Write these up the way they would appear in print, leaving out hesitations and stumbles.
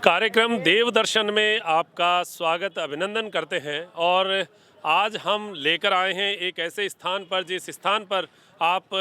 कार्यक्रम देव दर्शन में आपका स्वागत अभिनंदन करते हैं। और आज हम लेकर आए हैं एक ऐसे स्थान पर जिस स्थान पर आप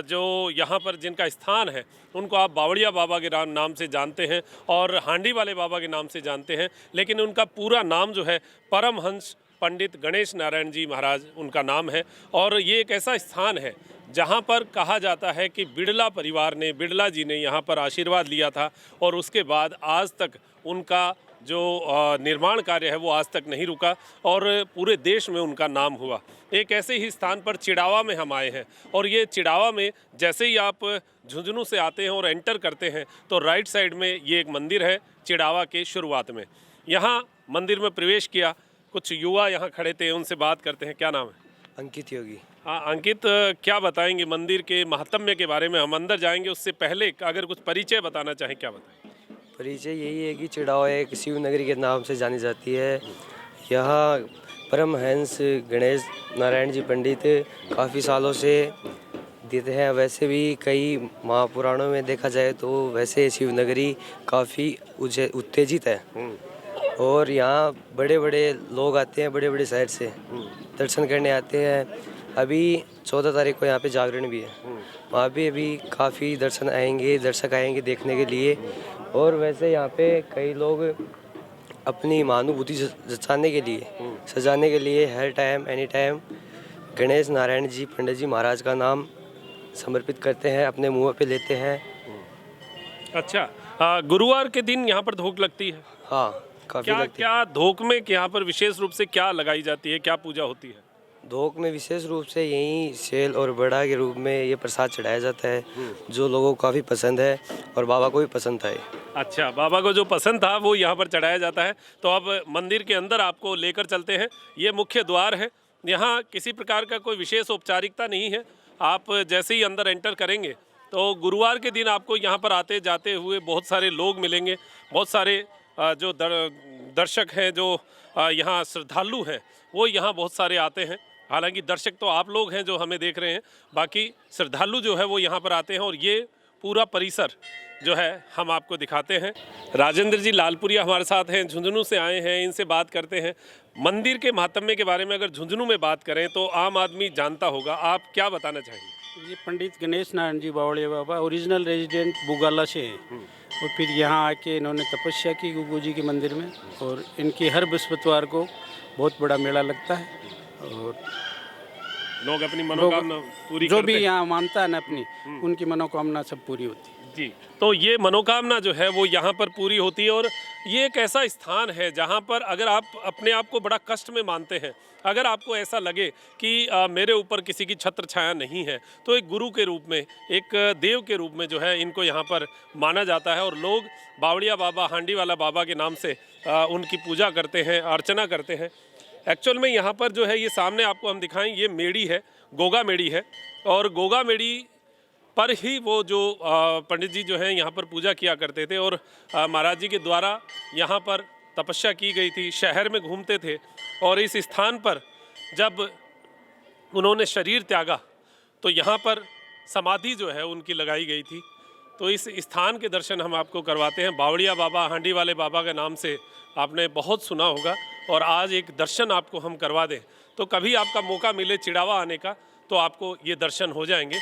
जो यहाँ पर जिनका स्थान है उनको आप बावड़िया बाबा के नाम से जानते हैं और हांडी वाले बाबा के नाम से जानते हैं, लेकिन उनका पूरा नाम जो है परमहंस पंडित गणेश नारायण जी महाराज उनका नाम है। और ये एक ऐसा स्थान है जहाँ पर कहा जाता है कि बिड़ला परिवार ने, बिड़ला जी ने यहाँ पर आशीर्वाद लिया था और उसके बाद आज तक उनका जो निर्माण कार्य है वो आज तक नहीं रुका और पूरे देश में उनका नाम हुआ। एक ऐसे ही स्थान पर चिड़ावा में हम आए हैं और ये चिड़ावा में जैसे ही आप झुंझुनू से आते हैं और एंटर करते हैं तो राइट साइड में ये एक मंदिर है। चिड़ावा के शुरुआत में यहाँ मंदिर में प्रवेश किया, कुछ युवा यहाँ खड़े थे, उनसे बात करते हैं। क्या नाम है? अंकित योगी। हाँ अंकित, क्या बताएंगे मंदिर के महात्म्य के बारे में? हम अंदर जाएंगे उससे पहले अगर कुछ परिचय बताना चाहें, क्या बताएं? परिचय यही है कि चिड़ावा एक शिव नगरी के नाम से जानी जाती है। यहाँ परमहंस गणेश नारायण जी पंडित काफ़ी सालों से देते हैं। वैसे भी कई महापुराणों में देखा जाए तो वैसे शिव नगरी काफ़ी उत्तेजित है और यहाँ बड़े बड़े लोग आते हैं, बड़े बड़े शहर से दर्शन करने आते हैं। अभी 14 तारीख को यहाँ पे जागरण भी है, वहाँ भी अभी काफ़ी दर्शक आएंगे देखने के लिए। और वैसे यहाँ पे कई लोग अपनी महानुभूति जताने के लिए, सजाने के लिए हर time any time Ganesh Narayan ji Pandit ji Maharaj का नाम समर्पित करते हैं, अपने मुँह पे लेते हैं। अच्छा, गुरुवार के दिन यहाँ पर धोक लगती है? हाँ, काफ़ी लगती है। क्या धोक में यहाँ पर विशेष रूप से क्या लगाई जाती है, क्या पूजा होती है? धोक में विशेष रूप से यही सेल और बड़ा के रूप में ये प्रसाद चढ़ाया जाता है जो लोगों को काफ़ी पसंद है और बाबा को भी पसंद था। अच्छा, बाबा को जो पसंद था वो यहाँ पर चढ़ाया जाता है। तो अब मंदिर के अंदर आपको लेकर चलते हैं। ये मुख्य द्वार है, यहाँ किसी प्रकार का कोई विशेष औपचारिकता नहीं है। आप जैसे ही अंदर एंटर करेंगे तो गुरुवार के दिन आपको यहाँ पर आते जाते हुए बहुत सारे लोग मिलेंगे, बहुत सारे जो दर्शक हैं, जो यहाँ श्रद्धालु हैं वो यहाँ बहुत सारे आते हैं। हालांकि दर्शक तो आप लोग हैं जो हमें देख रहे हैं, बाकी श्रद्धालु जो है वो यहाँ पर आते हैं और ये पूरा परिसर जो है हम आपको दिखाते हैं। राजेंद्र जी लालपुरिया हमारे साथ हैं, झुंझुनू से आए हैं, इनसे बात करते हैं मंदिर के महात्म्य के बारे में। अगर झुंझुनू में बात करें तो आम आदमी जानता होगा, आप क्या बताना चाहेंगे? ये पंडित गणेश नारायण जी बावड़िया बाबा ओरिजिनल रेजिडेंट बुगाला से हैं और फिर यहाँ आके इन्होंने तपस्या की गुगू जी के मंदिर में। और इनकी हर बृहस्पतिवार को बहुत बड़ा मेला लगता है और लोग अपनी मनोकामना पूरी जो करते भी हैं। यहाँ मानता है ना अपनी, उनकी मनोकामना सब पूरी होती है जी। तो ये मनोकामना जो है वो यहाँ पर पूरी होती है। और ये एक ऐसा स्थान है जहाँ पर अगर आप अपने आप को बड़ा कष्ट में मानते हैं, अगर आपको ऐसा लगे कि मेरे ऊपर किसी की छत्र छाया नहीं है, तो एक गुरु के रूप में, एक देव के रूप में जो है इनको यहाँ पर माना जाता है। और लोग बावड़िया बाबा, हांडी वाला बाबा के नाम से उनकी पूजा करते हैं, अर्चना करते हैं। एक्चुअल में यहाँ पर जो है ये सामने आपको हम दिखाएं, ये मेड़ी है, गोगा मेड़ी है। और गोगा मेड़ी पर ही वो जो पंडित जी जो हैं यहाँ पर पूजा किया करते थे और महाराज जी के द्वारा यहाँ पर तपस्या की गई थी, शहर में घूमते थे। और इस स्थान पर जब उन्होंने शरीर त्यागा तो यहाँ पर समाधि जो है उनकी लगाई गई थी। तो इस स्थान के दर्शन हम आपको करवाते हैं। बावड़िया बाबा, हांडी वाले बाबा के नाम से आपने बहुत सुना होगा और आज एक दर्शन आपको हम करवा दें। तो कभी आपका मौका मिले चिड़ावा आने का तो आपको ये दर्शन हो जाएंगे।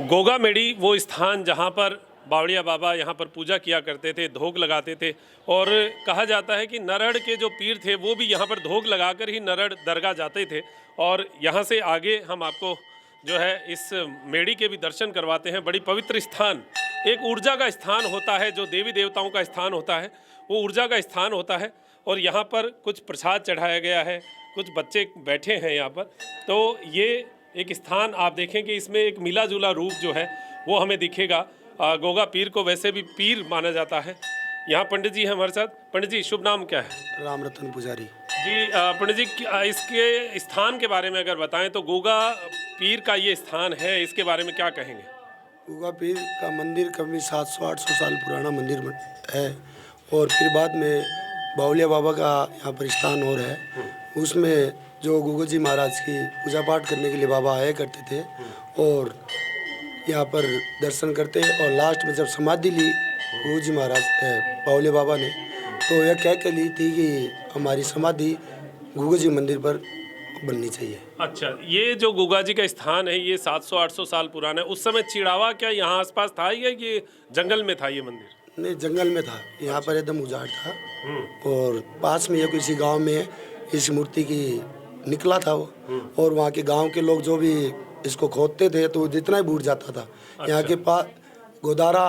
गोगा मेड़ी वो स्थान जहाँ पर बावड़िया बाबा यहाँ पर पूजा किया करते थे, धोक लगाते थे। और कहा जाता है कि नरहड़ के जो पीर थे वो भी यहाँ पर धोक लगाकर ही नरहड़ दरगाह जाते थे। और यहाँ से आगे हम आपको जो है इस मेड़ी के भी दर्शन करवाते हैं। बड़ी पवित्र स्थान, एक ऊर्जा का स्थान होता है, जो देवी देवताओं का स्थान होता है वो ऊर्जा का स्थान होता है। और यहाँ पर कुछ प्रसाद चढ़ाया गया है, कुछ बच्चे बैठे हैं यहाँ पर। तो ये एक स्थान आप देखें कि इसमें एक मिला जुला रूप जो है वो हमें दिखेगा। गोगा पीर को वैसे भी पीर माना जाता है। यहाँ पंडित जी हैं हमारे साथ। पंडित जी, शुभ नाम क्या है? राम रतन पुजारी जी। पंडित जी, इसके स्थान के बारे में अगर बताएं तो गोगा पीर का ये स्थान है, इसके बारे में क्या कहेंगे? गोगा पीर का मंदिर कभी 700-800 साल पुराना मंदिर है और फिर बाद में बावलिया बाबा का यहाँ पर स्थान और है। उसमें जो गुगू जी महाराज की पूजा पाठ करने के लिए बाबा आया करते थे और यहाँ पर दर्शन करते हैं। और लास्ट में जब समाधि ली गुरु जी महाराज बावले बाबा ने, तो यह कह के ली थी कि हमारी समाधि गुगु जी मंदिर पर बननी चाहिए। अच्छा, ये जो गुगा जी का स्थान है ये 700-800 साल पुराना है। उस समय चिड़ावा क्या यहाँ आसपास था या ये जंगल में था ये मंदिर? नहीं, जंगल में था, यहाँ पर एकदम उजाड़ था और पास में ये किसी गांव में इस मूर्ति की निकला था वो, और वहाँ के गांव के लोग जो भी इसको खोदते थे तो जितना ही बूढ़ जाता था। यहाँ के पास गोदारा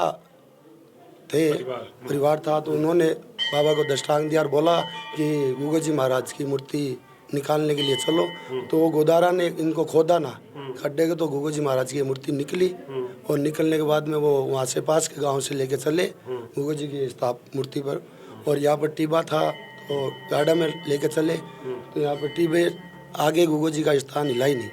थे, परिवार था, तो उन्होंने बाबा को दृष्टांत दिया और बोला कि गुगु जी महाराज की मूर्ति निकालने के लिए चलो। तो वो गोदारा ने इनको खोदा ना खड्डे के, तो गुगु जी महाराज की मूर्ति निकली, और निकलने के बाद में वो वहाँ से पास के गांव से लेके चले गुगु जी की मूर्ति पर, और यहाँ पर टीबा था तो गार्डन में लेके चले, तो यहाँ पर टीबे आगे गुगु जी का स्थान हिला ही नहीं।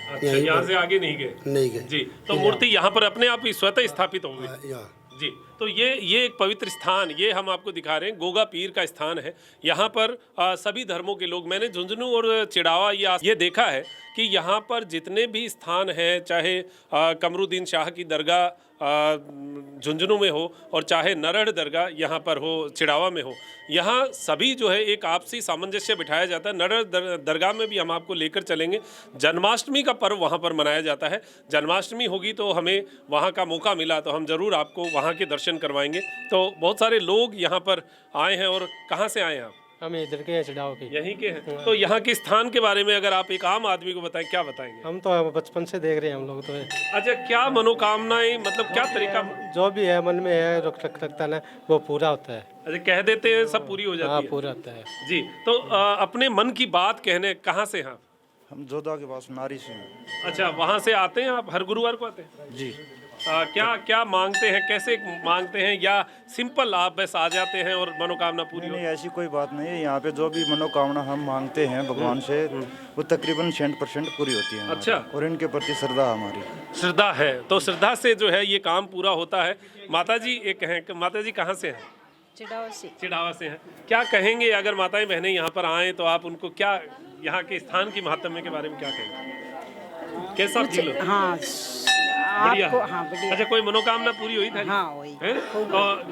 अच्छा, यहाँ से आगे नहीं गए जी। तो मूर्ति यहाँ पर अपने आप ही स्वतः स्थापित हो गई जी। तो ये एक पवित्र स्थान ये हम आपको दिखा रहे हैं, गोगा पीर का स्थान है। यहाँ पर सभी धर्मों के लोग, मैंने झुंझुनू और चिड़ावा ये देखा है कि यहाँ पर जितने भी स्थान हैं, चाहे कमरुद्दीन शाह की दरगाह झुंझुनू में हो और चाहे नरहड़ दरगाह यहाँ पर हो, चिड़ावा में हो, यहाँ सभी जो है एक आपसी सामंजस्य बिठाया जाता है। नरहड़ दरगाह में भी हम आपको लेकर चलेंगे। जन्माष्टमी का पर्व वहाँ पर मनाया जाता है। जन्माष्टमी होगी तो हमें वहाँ का मौका मिला तो हम ज़रूर आपको वहाँ के दर्शन करवाएंगे। तो बहुत सारे लोग यहाँ पर आए हैं। और कहाँ से आए हैं आप? हम इधर के हैं, चिड़ाव के। यहीं के हैं। तो यहाँ के स्थान के बारे में अगर आप एक आम आदमी को बताएं, क्या बताएंगे? हम तो बचपन से देख रहे हैं हम लोग तो। अच्छा, क्या मनोकामनाएं, मतलब क्या तरीका? जो भी है मन में है रखता है ना, वो पूरा होता है। अच्छा, कह देते हैं सब पूरी हो जाती है? पूरा होता है जी। तो अपने मन की बात कहने कहाँ से हैं आप? हम जोधा के पास नारी से हैं। अच्छा, वहाँ से आते हैं आप? हर गुरुवार को आते हैं जी। क्या मांगते हैं, कैसे मांगते हैं, या सिंपल आप बस आ जाते हैं और मनोकामना पूरी? नहीं, ऐसी कोई बात नहीं है। यहाँ पे जो भी मनोकामना हम मांगते हैं भगवान से, वो तकरीबन 100% पूरी होती है। अच्छा। और इनके प्रति श्रद्धा हमारी श्रद्धा है, तो श्रद्धा से जो है ये काम पूरा होता है। माता जी एक हैं, माता जी कहाँ से हैं? चिड़ावा से हैं। क्या कहेंगे अगर माताएं बहनें यहाँ पर आएँ तो आप उनको क्या यहाँ के स्थान की महात्म्य के बारे में क्या कहेंगे? कैसा फील हो? हाँ बढ़िया। आपको, हाँ बढ़िया। अच्छा, कोई मनोकामना पूरी हुई था? हाँ हुई। और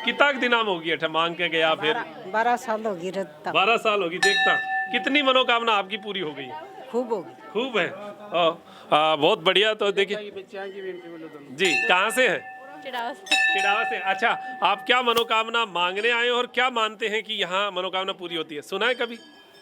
कितना दिनाम होगी? अच्छा, मांग के गया फिर 12 साल होगी रहता। 12 साल होगी। देखता कितनी मनोकामना आपकी पूरी हो गई? खूब होगी। खूब है। बहुत बढ़िया। तो देखिए जी, कहाँ से हैं? चिड़ावा से। अच्छा, आप क्या मनोकामना मांगने आए और क्या मानते हैं कि यहाँ मनोकामना पूरी होती है? सुना है कभी?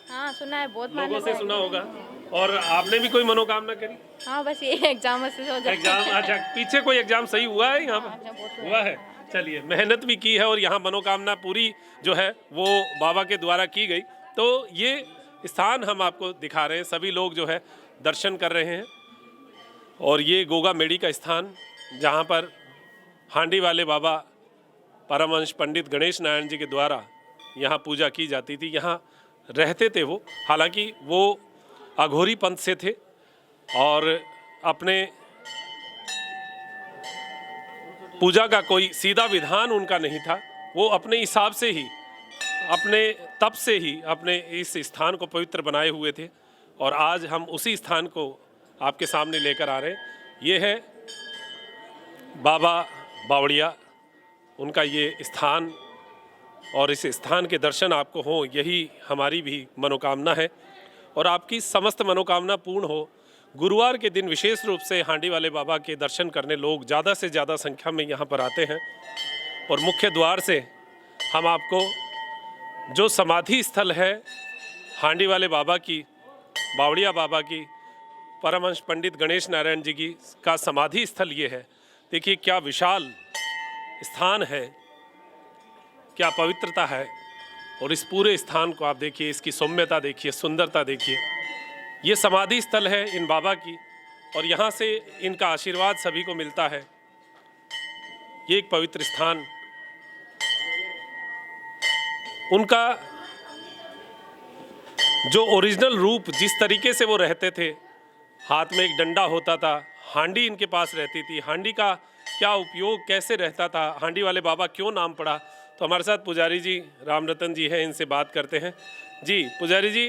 हाँ सुना है, बहुत लोगों से सुना होगा। और आपने भी कोई मनोकामना करी? हाँ, बस ये एग्जाम से हो जाता है। एग्जाम? अच्छा, पीछे कोई एग्जाम सही हुआ है यहाँ पर? हुआ है। चलिए, मेहनत भी की है और यहाँ मनोकामना पूरी जो है वो बाबा के द्वारा की गई। तो ये स्थान हम आपको दिखा रहे हैं, सभी लोग जो है दर्शन कर रहे हैं। और ये गोगा मेड़ी का स्थान जहाँ पर हांडी वाले बाबा परमहंस पंडित गणेश नारायण जी के द्वारा यहाँ पूजा की जाती थी। यहाँ रहते थे वो, हालांकि वो अघोरी पंथ से थे और अपने पूजा का कोई सीधा विधान उनका नहीं था। वो अपने हिसाब से ही, अपने तप से ही अपने इस स्थान को पवित्र बनाए हुए थे। और आज हम उसी स्थान को आपके सामने लेकर आ रहे हैं। ये है बाबा बावड़िया, उनका ये स्थान, और इस स्थान के दर्शन आपको हो यही हमारी भी मनोकामना है। और आपकी समस्त मनोकामना पूर्ण हो। गुरुवार के दिन विशेष रूप से हांडी वाले बाबा के दर्शन करने लोग ज़्यादा से ज़्यादा संख्या में यहाँ पर आते हैं। और मुख्य द्वार से हम आपको जो समाधि स्थल है हांडी वाले बाबा की, बावड़िया बाबा की, परमहंस पंडित गणेश नारायण जी की का समाधि स्थल ये है। देखिए क्या विशाल स्थान है, क्या पवित्रता है। और इस पूरे स्थान को आप देखिए, इसकी सौम्यता देखिए, सुंदरता देखिए। ये समाधि स्थल है इन बाबा की और यहाँ से इनका आशीर्वाद सभी को मिलता है। ये एक पवित्र स्थान, उनका जो ओरिजिनल रूप, जिस तरीके से वो रहते थे, हाथ में एक डंडा होता था, हांडी इनके पास रहती थी। हांडी का क्या उपयोग कैसे रहता था, हांडी वाले बाबा क्यों नाम पड़ा, तो हमारे साथ पुजारी जी राम रतन जी हैं, इनसे बात करते हैं। जी पुजारी जी,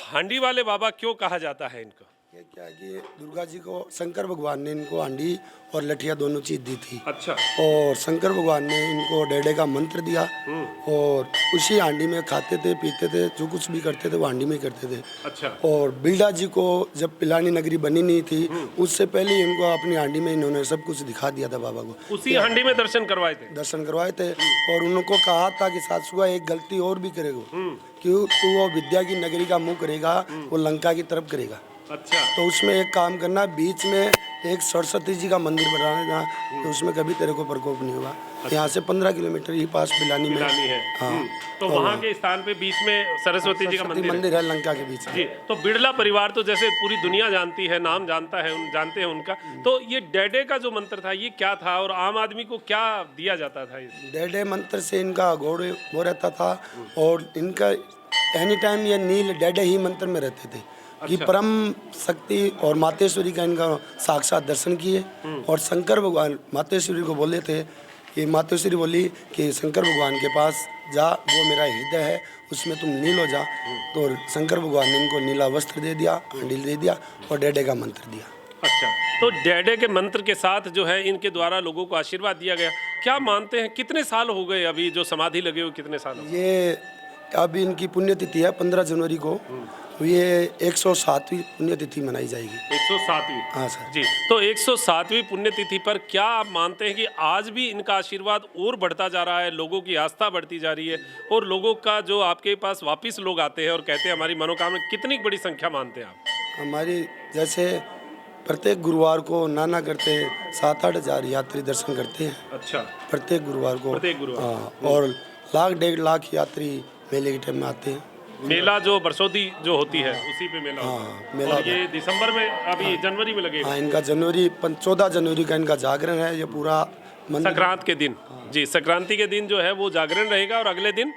हांडी वाले बाबा क्यों कहा जाता है इनको? ये क्या है कि दुर्गा जी को शंकर भगवान ने इनको हांडी और लठिया दोनों चीज दी थी। अच्छा। और शंकर भगवान ने इनको डेडे का मंत्र दिया और उसी हांडी में खाते थे, पीते थे, जो कुछ भी करते थे वो हांडी में ही करते थे। अच्छा। और बिल्डा जी को जब पिलानी नगरी बनी नहीं थी उससे पहले ही इनको अपनी हांडी में इन्होंने सब कुछ दिखा दिया था बाबा को। उसी हांडी में दर्शन करवाए थे। दर्शन करवाए थे और उनको कहा था कि सासुआ एक गलती और भी करेगा क्यों तू वो विद्या की नगरी का मुंह करेगा, वो लंका की तरफ करेगा। अच्छा। तो उसमें एक काम करना, बीच में एक सरस्वती जी का मंदिर बनाना, तो उसमें कभी तेरे को प्रकोप नहीं होगा। यहाँ से 15 किलोमीटर ही पास बिलानी में है। हाँ। तो वहाँ के स्थान पे बीच में सरस्वती जी का मंदिर है लंका के बीच में। जी। तो बिड़ला परिवार तो जैसे पूरी दुनिया जानती है, नाम जानता है, जानते हैं उनका। तो ये डेडे का जो मंत्र था ये क्या था और आम आदमी को क्या दिया जाता था? डेडे मंत्र से इनका घोड़ वो रहता था और इनका एनी टाइम ये नील डेडे ही मंत्र में रहते थे कि परम शक्ति और मातेश्वरी का इनका साक्षात दर्शन किए। और शंकर भगवान मातेश्वरी को बोले थे कि मातेश्वरी बोली कि शंकर भगवान के पास जा, वो मेरा हृदय है, उसमें तुम नील हो जा। तो शंकर भगवान ने इनको नीला वस्त्र दे दिया, हांडिल दे दिया और डेडे का मंत्र दिया। अच्छा। तो डेडे के मंत्र के साथ जो है इनके द्वारा लोगों को आशीर्वाद दिया गया। क्या मानते हैं कितने साल हो गए अभी जो समाधि लगे हुए, कितने साल हो गए? ये अभी इनकी पुण्यतिथि है 15 जनवरी को, ये 107वीं पुण्यतिथि मनाई जाएगी। 107वीं? हाँ सर जी। तो 107वीं पुण्यतिथि पर क्या आप मानते हैं कि आज भी इनका आशीर्वाद और बढ़ता जा रहा है, लोगों की आस्था बढ़ती जा रही है और लोगों का जो आपके पास वापस लोग आते हैं और कहते हैं हमारी मनोकामना, कितनी बड़ी संख्या मानते हैं आप? हमारी जैसे प्रत्येक गुरुवार को नाना करते 7-8 हज़ार यात्री दर्शन करते हैं। अच्छा। प्रत्येक गुरुवार को। प्रत्येक गुरुवार। हाँ। और 1-1.5 लाख यात्री मेले के टाइम में आते हैं। मेला जो बरसोदी जो होती है उसी पे मेला होता है। हाँ, मेला और ये दिसंबर में, अभी जनवरी में लगेगा। हाँ, इनका 14 जनवरी का इनका जागरण है। ये पूरा संक्रांत के दिन। जी। संक्रांति के दिन जो है वो जागरण रहेगा और अगले दिन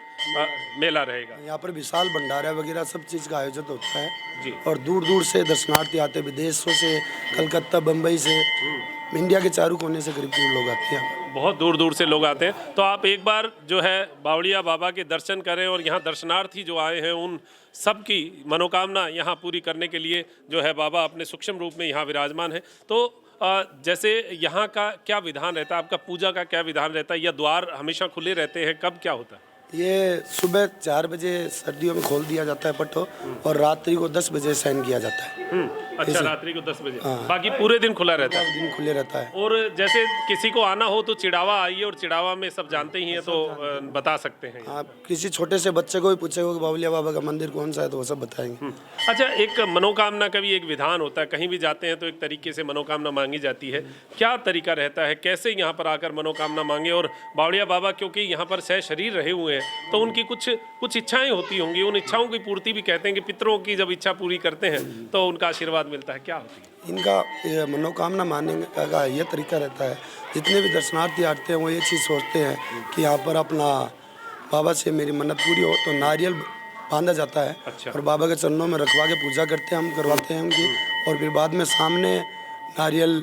मेला रहेगा। यहाँ पर विशाल भंडारा वगैरह सब चीज़ का आयोजन होता है। जी। और दूर दूर से दर्शनार्थी आते हैं, विदेशों से, कलकत्ता, बम्बई से, इंडिया के चारों कोने से करीब लोग आते हैं। बहुत दूर दूर से लोग आते हैं। तो आप एक बार जो है बावड़िया बाबा के दर्शन करें और यहाँ दर्शनार्थी जो आए हैं उन सब की मनोकामना यहाँ पूरी करने के लिए जो है बाबा अपने सूक्ष्म रूप में यहाँ विराजमान है। तो जैसे यहाँ का क्या विधान रहता है, आपका पूजा का क्या विधान रहता है, या द्वार हमेशा खुले रहते हैं, कब क्या होता है? ये सुबह 4 बजे सर्दियों में खोल दिया जाता है पट्टो और रात्रि को 10 बजे शयन किया जाता है। अच्छा। रात्रि को 10 बजे। बाकी पूरे दिन खुला रहता है? दिन खुले रहता है। और जैसे किसी को आना हो तो चिड़ावा आइए, और चिड़ावा में सब जानते ही हैं तो बता सकते हैं। आप किसी छोटे से बच्चे को भी पूछेगा कि बावलिया बाबा का मंदिर कौन सा है तो वो सब बताएंगे। अच्छा। एक मनोकामना का भी एक विधान होता है, कहीं भी जाते हैं तो एक तरीके से मनोकामना मांगी जाती है। क्या तरीका रहता है, कैसे यहाँ पर आकर मनोकामना मांगे? और बावड़िया बाबा क्योंकि यहाँ पर सह शरीर रहे हुए हैं तो उनकी कुछ इच्छाएं होती होंगी, उन इच्छाओं की पूर्ति भी कहते हैं कि पितरों की जब इच्छा पूरी करते हैं तो उनका आशीर्वाद मिलता है। क्या होती है इनका ये मनोकामना मानने का ये तरीका रहता है, जितने भी दर्शनार्थी आते हैं वो ये चीज़ सोचते हैं कि यहाँ पर अपना बाबा से मेरी मन्नत पूरी हो तो नारियल बांधा जाता है। अच्छा। और बाबा के चरणों में रखवा के पूजा करते हैं, हम करवाते हैं उनकी, और फिर बाद में सामने नारियल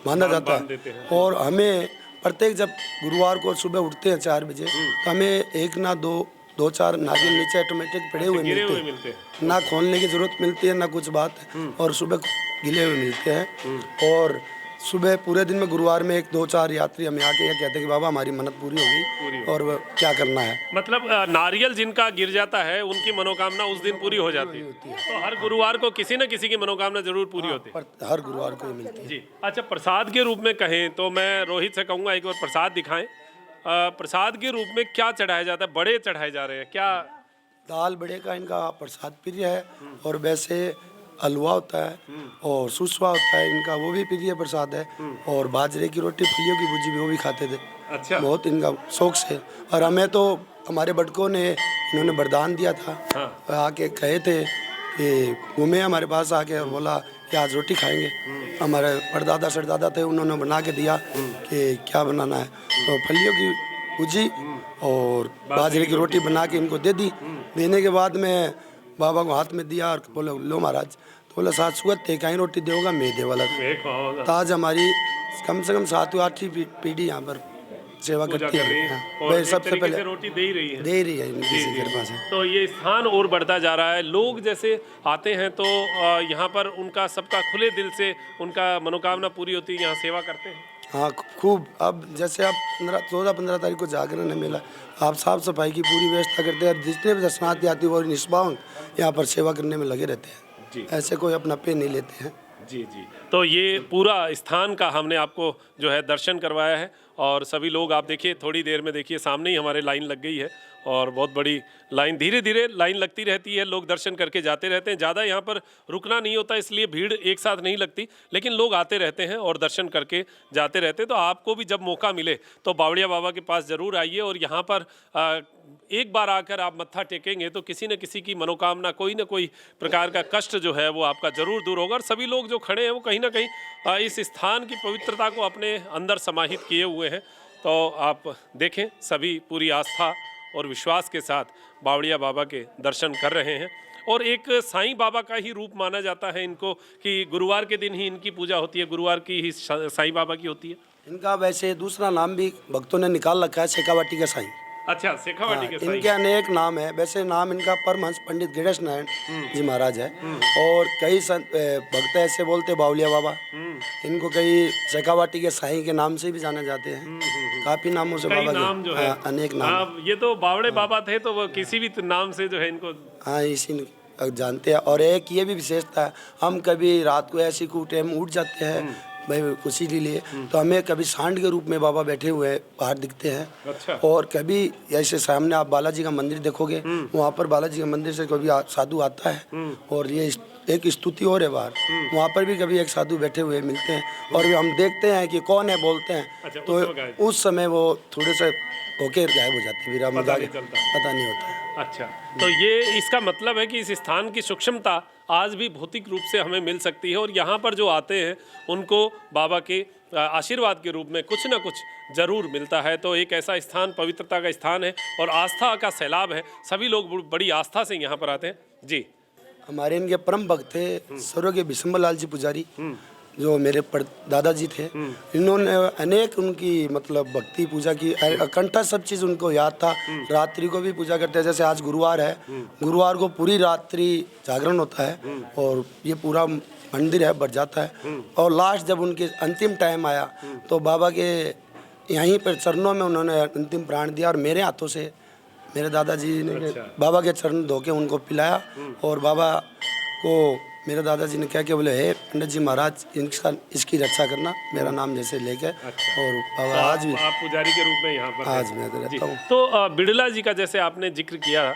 बांधा जाता है। और हमें प्रत्येक जब गुरुवार को सुबह उठते हैं 4 बजे तो हमें 1 ना 2-4 नारियल नीचे ऑटोमेटिक पड़े हुए मिलते हैं, ना खोलने की जरूरत मिलती है ना कुछ बात, और सुबह गिले हुए मिलते हैं। और सुबह पूरे दिन में गुरुवार में 1-2-4 यात्री हमें आके ये कहते हैं कि बाबा हमारी मन्नत पूरी होगी और क्या करना है। मतलब नारियल जिनका गिर जाता है उनकी मनोकामना उस दिन पूरी हो जाती है। तो हर गुरुवार को किसी न किसी की मनोकामना जरूर पूरी होती है। हर गुरुवार को ही मिलती है। जी। अच्छा। प्रसाद के रूप में कहें तो मैं रोहित से कहूँगा एक बार प्रसाद दिखाएं। प्रसाद के रूप में क्या चढ़ाया जाता है? बड़े चढ़ाए जा रहे हैं क्या? दाल बड़े का इनका प्रसाद प्रिय है, और वैसे हलवा होता है और सुसवा होता है इनका, वो भी प्रिय प्रसाद है। और बाजरे की रोटी, फलियों की भुजी भी वो भी खाते थे। अच्छा। बहुत इनका शौक से। और हमें तो हमारे बड़कों ने इन्होंने वरदान दिया था। हाँ। आके कहे थे कि घूमे हमारे पास आके और बोला कि आज रोटी खाएंगे। हमारे परदादा सरदादा थे, उन्होंने बना के दिया कि क्या बनाना है, तो फलियों की भुजी और बाजरे की रोटी बना के इनको दे दी। देने के बाद में बाबा को हाथ में दिया और बोले लो महाराज, तो बोला 7 सुगत थे कहीं रोटी देगा मैं दे वाला। तो आज हमारी कम से कम 7-8 पीढ़ी यहाँ पर सेवा पूजा करती कर रही है। है हाँ, और वही एक सबसे तरीके से पहले रोटी दे ही रही है। दे ही रही है इनकी जी, कृपा से। तो ये स्थान और बढ़ता जा रहा है। लोग जैसे आते हैं तो यहाँ पर उनका सबका खुले दिल से उनका मनोकामना पूरी होती है, यहाँ सेवा करते हैं। हाँ खूब। अब जैसे आप 14-15 तारीख को जागरण है मेला, आप साफ सफाई की पूरी व्यवस्था करते हैं। जितने भी दर्शनार्थी आते हैं वो निष्पावक यहाँ पर सेवा करने में लगे रहते हैं। जी। ऐसे कोई अपना पे नहीं लेते हैं। जी जी, तो ये पूरा स्थान का हमने आपको जो है दर्शन करवाया है और सभी लोग आप देखिए थोड़ी देर में देखिए सामने ही हमारे लाइन लग गई है और बहुत बड़ी लाइन, धीरे धीरे लाइन लगती रहती है, लोग दर्शन करके जाते रहते हैं। ज़्यादा यहाँ पर रुकना नहीं होता इसलिए भीड़ एक साथ नहीं लगती, लेकिन लोग आते रहते हैं और दर्शन करके जाते रहते हैं। तो आपको भी जब मौका मिले तो बावड़िया बाबा के पास ज़रूर आइए और यहाँ पर एक बार आकर आप मत्था टेकेंगे तो किसी न किसी की मनोकामना, कोई ना कोई प्रकार का कष्ट जो है वो आपका ज़रूर दूर होगा। और सभी लोग जो खड़े हैं वो कहीं ना कहीं इस स्थान की पवित्रता को अपने अंदर समाहित किए हुए हैं। तो आप देखें सभी पूरी आस्था और विश्वास के साथ बावड़िया बाबा के दर्शन कर रहे हैं। और एक साईं बाबा का ही रूप माना जाता है इनको कि गुरुवार के दिन ही इनकी पूजा होती है, गुरुवार की ही साईं बाबा की होती है। इनका वैसे दूसरा नाम भी भक्तों ने निकाल रखा है, शेखावाटी का साईं। अच्छा, शेखावाटी के साईं। इनके अनेक नाम है। वैसे नाम इनका परमहंस पंडित गणेश नारायण जी महाराज है। और कई भक्त ऐसे बोलते बावलिया बाबा। इनको कई शेखावाटी के साईं के नाम से भी जाना जाते हैं। काफी नामों से कई बाबा नाम जो है, अनेक नाम। हाँ, ये तो बावड़े बाबा थे तो वो किसी भी नाम से जो है इनको हाँ इसी जानते हैं। और एक ये भी विशेषता है, हम कभी रात को ऐसी कूटे हम उठ जाते हैं भाई खुशी के लिए, तो हमें कभी सांड के रूप में बाबा बैठे हुए बाहर दिखते हैं। अच्छा। और कभी ऐसे सामने आप बालाजी का मंदिर देखोगे, वहाँ पर बालाजी के मंदिर से कभी साधु आता है और ये एक स्तुति और है बाहर, वहाँ पर भी कभी एक साधु बैठे हुए मिलते हैं और हम देखते हैं कि कौन है, बोलते हैं। अच्छा, तो उस समय वो थोड़े से होके गायब हो जाते हैं, पता नहीं चलता। पता नहीं होता है। अच्छा, तो ये इसका मतलब है कि इस स्थान की सूक्ष्मता आज भी भौतिक रूप से हमें मिल सकती है और यहाँ पर जो आते हैं उनको बाबा के आशीर्वाद के रूप में कुछ ना कुछ जरूर मिलता है। तो एक ऐसा स्थान, पवित्रता का स्थान है और आस्था का सैलाब है। सभी लोग बड़ी आस्था से यहाँ पर आते हैं। जी, हमारे इनके परम भक्त थे स्वर्गीय बिशंबर लाल जी पुजारी, जो मेरे दादाजी थे। इन्होंने अनेक उनकी मतलब भक्ति पूजा की, कंठा सब चीज़ उनको याद था। रात्रि को भी पूजा करते हैं। जैसे आज गुरुवार है, गुरुवार को पूरी रात्रि जागरण होता है और ये पूरा मंदिर है भर जाता है। और लास्ट जब उनके अंतिम टाइम आया तो बाबा के यहीं पर चरणों में उन्होंने अंतिम प्राण दिया और मेरे हाथों से मेरे दादाजी ने बाबा के चरण धो के उनको पिलाया। और बाबा को मेरे दादाजी ने क्या क्या बोले, हे पंडित जी महाराज इसकी रक्षा करना, मेरा नाम जैसे लेके। और बाबा आज भी आप पुजारी के रूप में यहाँ पर आज मैं तो रहता हूँ। तो बिड़ला जी का जैसे आपने जिक्र किया,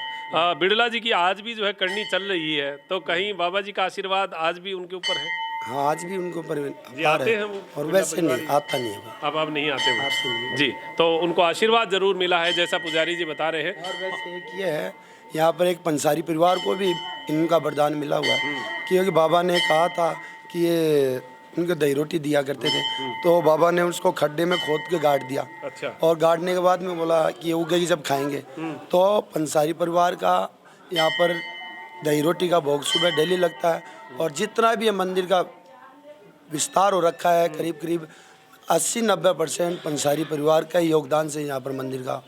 बिड़ला जी की आज भी जो है करनी चल रही है, तो कहीं बाबा जी का आशीर्वाद आज भी उनके ऊपर है? हाँ आज भी उनको जी, आते हैं वो और वैसे नहीं आता नहीं है। अब आप नहीं आते हो जी, तो उनको आशीर्वाद जरूर मिला है जैसा पुजारी जी बता रहे हैं। और वैसे एक ये है, यहाँ पर एक पंसारी परिवार को भी इनका वरदान मिला हुआ है, क्योंकि बाबा ने कहा था कि ये उनको दही रोटी दिया करते थे, तो बाबा ने उसको खड्डे में खोद के गाड़ दिया। अच्छा। और गाड़ने के बाद में बोला कि ये उगेगी जब खाएंगे। तो पंसारी परिवार का यहाँ पर दही रोटी का भोग सुबह डेली लगता है। और जितना भी ये मंदिर का विस्तार हो रखा है, करीब करीब 80-90% पंसारी परिवार का योगदान से यहाँ पर मंदिर का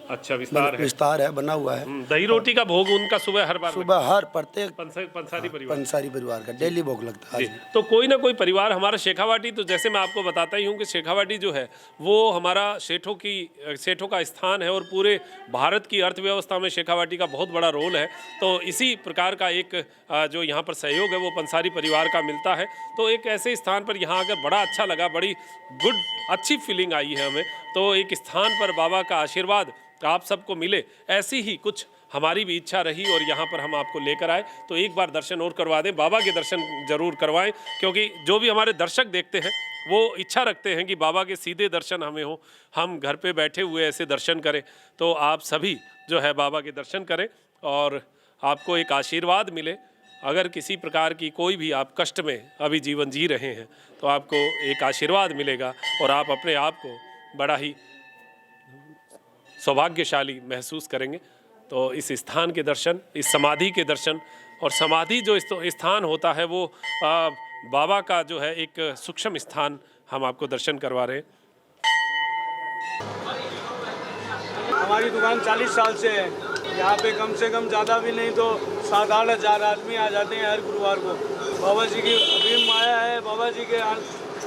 अच्छा विस्तार है, बना हुआ है। दही रोटी का भोग उनका सुबह हर बार सुबह हर प्रत्येक पंसारी परिवार का डेली भोग लगता है। तो कोई ना कोई परिवार हमारा शेखावाटी, तो जैसे मैं आपको बताता ही हूँ कि शेखावाटी जो है वो हमारा सेठों का स्थान है और पूरे भारत की अर्थव्यवस्था में शेखावाटी का बहुत बड़ा रोल है। तो इसी प्रकार का एक जो यहाँ पर सहयोग है वो पंसारी परिवार का मिलता है। तो एक ऐसे स्थान पर यहाँ आकर बड़ा अच्छा लगा, बड़ी अच्छी फीलिंग आई है हमें। तो एक स्थान पर बाबा का आशीर्वाद आप सबको मिले, ऐसी ही कुछ हमारी भी इच्छा रही और यहाँ पर हम आपको लेकर आए। तो एक बार दर्शन और करवा दें, बाबा के दर्शन जरूर करवाएं, क्योंकि जो भी हमारे दर्शक देखते हैं वो इच्छा रखते हैं कि बाबा के सीधे दर्शन हमें हो, हम घर पे बैठे हुए ऐसे दर्शन करें। तो आप सभी जो है बाबा के दर्शन करें और आपको एक आशीर्वाद मिले। अगर किसी प्रकार की कोई भी आप कष्ट में अभी जीवन जी रहे हैं तो आपको एक आशीर्वाद मिलेगा और आप अपने आप को बड़ा ही सौभाग्यशाली महसूस करेंगे। तो इस स्थान के दर्शन, इस समाधि के दर्शन, और समाधि जो स्थान होता है वो बाबा का जो है एक सूक्ष्म स्थान हम आपको दर्शन करवा रहे हैं। हमारी दुकान 40 साल से है। यहाँ पे कम से कम ज़्यादा भी नहीं तो 7-8 हज़ार आदमी आ जाते हैं हर गुरुवार को। बाबा जी की अभी माया है, बाबा जी के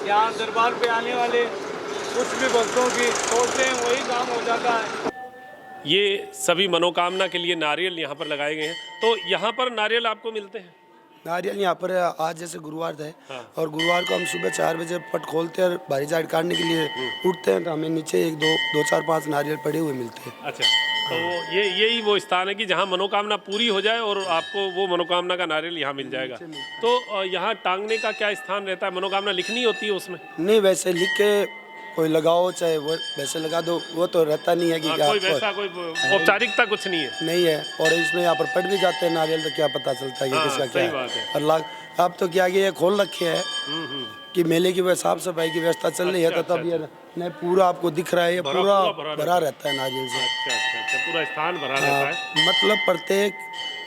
यहाँ दरबार पे आने वाले कुछ भी भक्तों की सोचते हैं वही काम हो जाता है। ये सभी मनोकामना के लिए नारियल यहाँ पर लगाए गए हैं। तो यहाँ पर नारियल आपको मिलते हैं? नारियल यहाँ पर आज जैसे गुरुवार है और गुरुवार को हम सुबह 4 बजे पट खोलते हैं और भारी जाट काटने के लिए उठते हैं तो हमें नीचे 1, 2, 4, 5 नारियल पड़े हुए मिलते हैं। अच्छा, तो यही वो स्थान है कि जहाँ मनोकामना पूरी हो जाए और आपको वो मनोकामना का नारियल यहाँ मिल जाएगा। तो यहाँ टांगने का क्या स्थान रहता है? मनोकामना लिखनी होती है उसमें? नहीं, वैसे लिख के कोई लगाओ चाहे वो वैसे लगा दो, वो तो रहता नहीं है कि क्या कोई वैसा कोई औपचारिकता कुछ नहीं है। नहीं है। और इसमें यहाँ पर पट भी जाते हैं नारियल तो क्या पता चलता है कि किसका क्या सही बात है। है। और अब तो क्या ये खोल रखे है कि मेले की साफ सफाई की व्यवस्था चल रही है तो तब ये नहीं पूरा आपको दिख रहा है, ये पूरा भरा रहता है नारियल से। अच्छा, पूरा स्थान भरा रहता है। मतलब प्रत्येक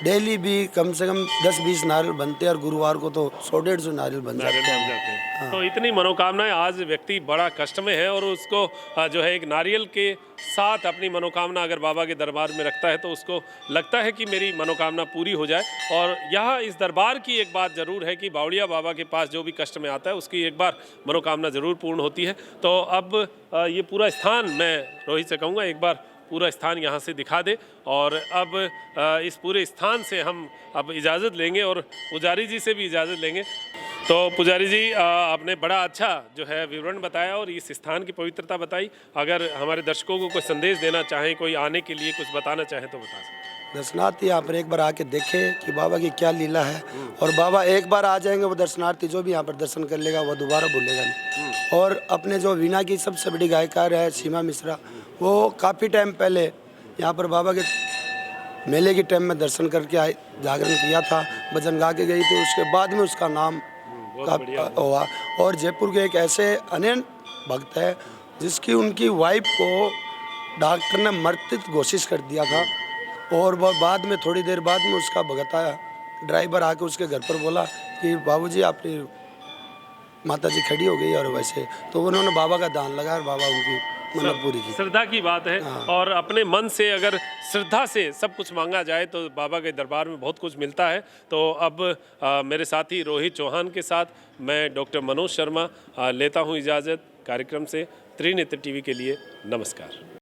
डेली भी कम से कम 10-20 नारियल बनते हैं और गुरुवार को तो 100-150 नारियल बन जाते हैं। तो इतनी मनोकामनाएं, आज व्यक्ति बड़ा कष्ट में है और उसको जो है एक नारियल के साथ अपनी मनोकामना अगर बाबा के दरबार में रखता है तो उसको लगता है कि मेरी मनोकामना पूरी हो जाए। और यहाँ इस दरबार की एक बात ज़रूर है कि बावड़िया बाबा के पास जो भी कष्ट में आता है उसकी एक बार मनोकामना ज़रूर पूर्ण होती है। तो अब ये पूरा स्थान, मैं रोहित से कहूँगा एक बार पूरा स्थान यहाँ से दिखा दे। और अब इस पूरे स्थान से हम अब इजाज़त लेंगे और पुजारी जी से भी इजाज़त लेंगे। तो पुजारी जी, आपने बड़ा अच्छा जो है विवरण बताया और इस स्थान की पवित्रता बताई। अगर हमारे दर्शकों को कोई संदेश देना चाहें, कोई आने के लिए कुछ बताना चाहें तो बता सकते हैं। दर्शनार्थी यहाँ पर एक बार आके देखें कि बाबा की क्या लीला है। और बाबा एक बार आ जाएंगे, वो दर्शनार्थी जो भी यहाँ पर दर्शन कर लेगा वो दोबारा भूलेगा नहीं। और अपने जो वीणा की सबसे बड़ी गायकार है सीमा मिश्रा, वो काफ़ी टाइम पहले यहाँ पर बाबा के मेले के टाइम में दर्शन करके आए, जागरण किया था, भजन गा के गई थी। उसके बाद में उसका नाम हुआ। और जयपुर के एक ऐसे अनन्य भक्त है जिसकी उनकी वाइफ को डॉक्टर ने मृत घोषित कर दिया था। और वह बाद में थोड़ी देर बाद में उसका भगत आया, ड्राइवर आके उसके घर पर बोला कि बाबूजी आपकी माता जी खड़ी हो गई। और वैसे तो उन्होंने बाबा का दान लगाया और बाबा उनकी मन्नत पूरी की। श्रद्धा की बात है। और अपने मन से अगर श्रद्धा से सब कुछ मांगा जाए तो बाबा के दरबार में बहुत कुछ मिलता है। तो अब मेरे साथी रोहित चौहान के साथ मैं डॉक्टर मनोज शर्मा लेता हूँ इजाज़त कार्यक्रम से। त्रिनेत्र टीवी के लिए नमस्कार।